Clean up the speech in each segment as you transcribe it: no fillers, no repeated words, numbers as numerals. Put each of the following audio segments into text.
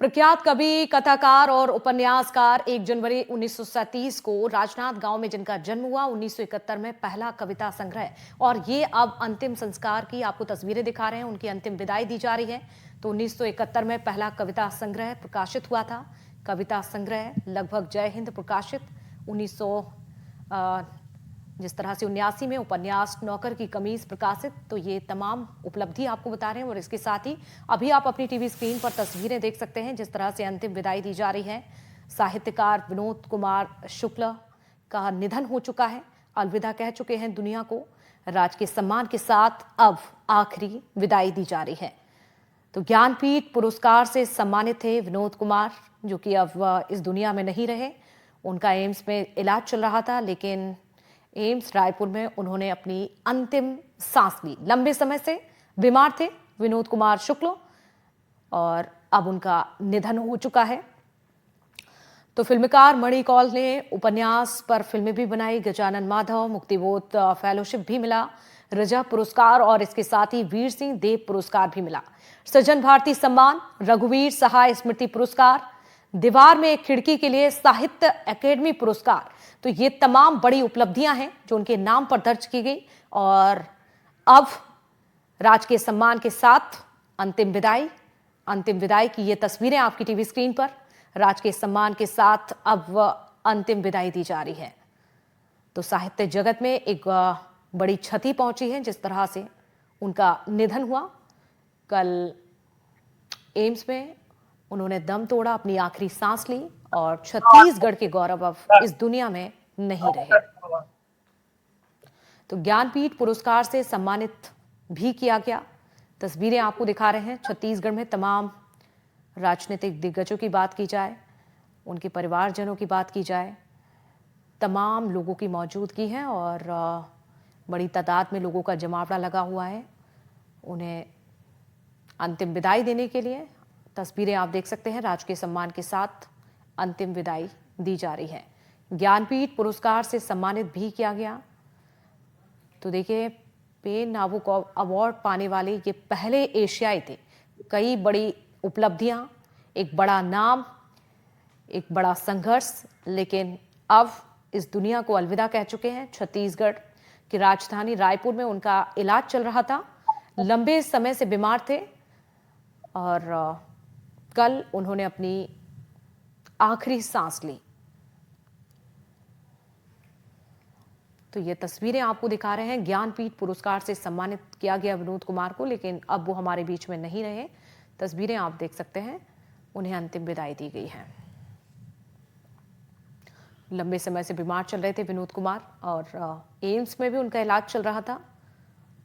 प्रख्यात कवि, कथाकार और उपन्यासकार 1 जनवरी 1937 को राजनांद गांव में जिनका जन्म हुआ, 1971 में पहला कविता संग्रह और ये अब अंतिम संस्कार की आपको तस्वीरें दिखा रहे हैं, उनकी अंतिम विदाई दी जा रही है। तो 1971 में पहला कविता संग्रह प्रकाशित हुआ था। कविता संग्रह लगभग जय हिंद प्रकाशित, 1900 जिस तरह से 79 में उपन्यास नौकर की कमीज प्रकाशित। तो ये तमाम उपलब्धि आपको बता रहे हैं और इसके साथ ही अभी आप अपनी टीवी स्क्रीन पर तस्वीरें देख सकते हैं जिस तरह से अंतिम विदाई दी जा रही है। साहित्यकार विनोद कुमार शुक्ल का निधन हो चुका है, अलविदा कह चुके हैं दुनिया को। राजकीय सम्मान के साथ अब आखिरी विदाई दी जा रही है। तो ज्ञानपीठ पुरस्कार से सम्मानित थे विनोद कुमार, जो कि अब इस दुनिया में नहीं रहे। उनका एम्स में इलाज चल रहा था, लेकिन एम्स रायपुर में उन्होंने अपनी अंतिम सांस ली। लंबे समय से बीमार थे विनोद कुमार शुक्ल और अब उनका निधन हो चुका है। तो फिल्मकार मणि कौल ने उपन्यास पर फिल्में भी बनाई। गजानन माधव मुक्तिबोध फेलोशिप भी मिला, रजा पुरस्कार और इसके साथ ही वीर सिंह देव पुरस्कार भी मिला। सृजन भारती सम्मान, रघुवीर सहाय स्मृति पुरस्कार, दीवार में एक खिड़की के लिए साहित्य अकेडमी पुरस्कार। तो ये तमाम बड़ी उपलब्धियां हैं जो उनके नाम पर दर्ज की गई और अब राजकीय सम्मान के साथ अंतिम विदाई की ये तस्वीरें आपकी टीवी स्क्रीन पर। राजकीय सम्मान के साथ अब अंतिम विदाई दी जा रही है। तो साहित्य जगत में एक बड़ी क्षति पहुंची है जिस तरह से उनका निधन हुआ। कल एम्स में उन्होंने दम तोड़ा, अपनी आखिरी सांस ली और छत्तीसगढ़ के गौरव अब इस दुनिया में नहीं रहे। तो ज्ञानपीठ पुरस्कार से सम्मानित भी किया गया। तस्वीरें आपको दिखा रहे हैं। छत्तीसगढ़ में तमाम राजनीतिक दिग्गजों की बात की जाए, उनके परिवारजनों की बात की जाए, तमाम लोगों की मौजूदगी है और बड़ी तादाद में लोगों का जमावड़ा लगा हुआ है उन्हें अंतिम विदाई देने के लिए। तस्वीरें आप देख सकते हैं। राजकीय सम्मान के साथ अंतिम विदाई दी जा रही है। ज्ञानपीठ पुरस्कार से सम्मानित भी किया गया। तो देखिए, पेन नाबुक अवार्ड पाने वाले ये पहले एशियाई थे। कई बड़ी उपलब्धियां, एक बड़ा नाम, एक बड़ा संघर्ष, लेकिन अब इस दुनिया को अलविदा कह चुके हैं। छत्तीसगढ़ की राजधानी रायपुर में उनका इलाज चल रहा था। लंबे समय से बीमार थे और कल उन्होंने अपनी आखिरी सांस ली। तो ये तस्वीरें आपको दिखा रहे हैं। ज्ञानपीठ पुरस्कार से सम्मानित किया गया विनोद कुमार को, लेकिन अब वो हमारे बीच में नहीं रहे। तस्वीरें आप देख सकते हैं। उन्हें अंतिम विदाई दी गई है। लंबे समय से बीमार चल रहे थे विनोद कुमार और एम्स में भी उनका इलाज चल रहा था,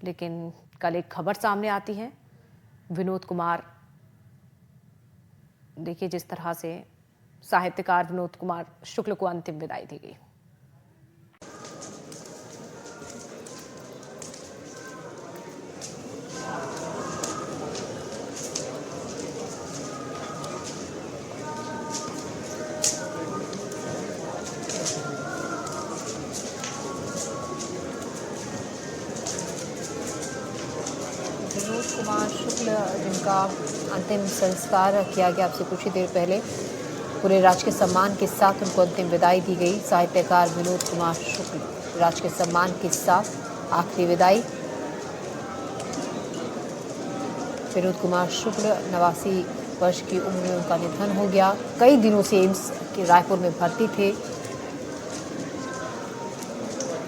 लेकिन कल एक खबर सामने आती है। विनोद कुमार, देखिए जिस तरह से साहित्यकार विनोद कुमार शुक्ल को अंतिम विदाई दी गई। विनोद कुमार शुक्ल जिनका अंतिम संस्कार किया गया आपसे कुछ ही देर पहले, पूरे राजकीय सम्मान के साथ उनको अंतिम विदाई दी गई। साहित्यकार विनोद कुमार शुक्ल, राजकीय सम्मान के साथ आखिरी विदाई। विनोद कुमार शुक्ल 89 वर्ष की उम्र में उनका निधन हो गया। कई दिनों से एम्स के रायपुर में भर्ती थे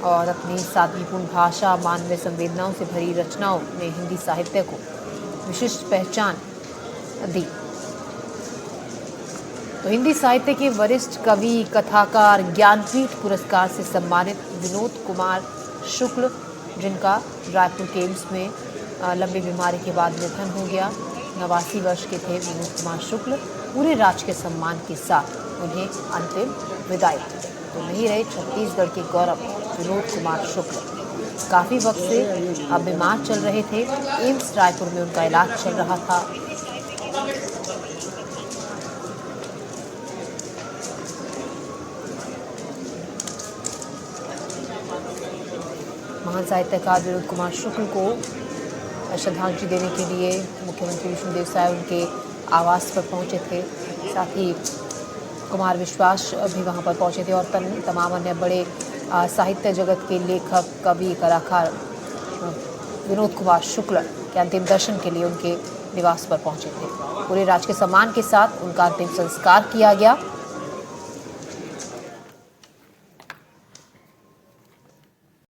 और अपनी सादगीपूर्ण भाषा, मानवीय संवेदनाओं से भरी रचनाओं ने हिंदी साहित्य को विशिष्ट पहचान दी। तो हिंदी साहित्य के वरिष्ठ कवि, कथाकार, ज्ञानपीठ पुरस्कार से सम्मानित विनोद कुमार शुक्ल, जिनका रायपुर के एम्स में लंबी बीमारी के बाद निधन हो गया। 89 वर्ष के थे विनोद कुमार शुक्ल। पूरे राजकीय सम्मान के साथ उन्हें अंतिम विदाई दी गई। तो नहीं रहे छत्तीसगढ़ के गौरव विनोद कुमार शुक्ल। काफ़ी वक्त से अब बीमार चल रहे थे। एम्स रायपुर में उनका इलाज चल रहा था। महान साहित्यकार विनोद कुमार शुक्ल को श्रद्धांजलि देने के लिए मुख्यमंत्री विष्णुदेव साय उनके आवास पर पहुंचे थे। साथ ही कुमार विश्वास भी वहां पर पहुंचे थे और तमाम अन्य बड़े साहित्य जगत के लेखक, कवि, कलाकार विनोद कुमार शुक्ल के अंतिम दर्शन के लिए उनके निवास पर पहुंचे थे। पूरे राजकीय सम्मान के साथ उनका अंतिम संस्कार किया गया।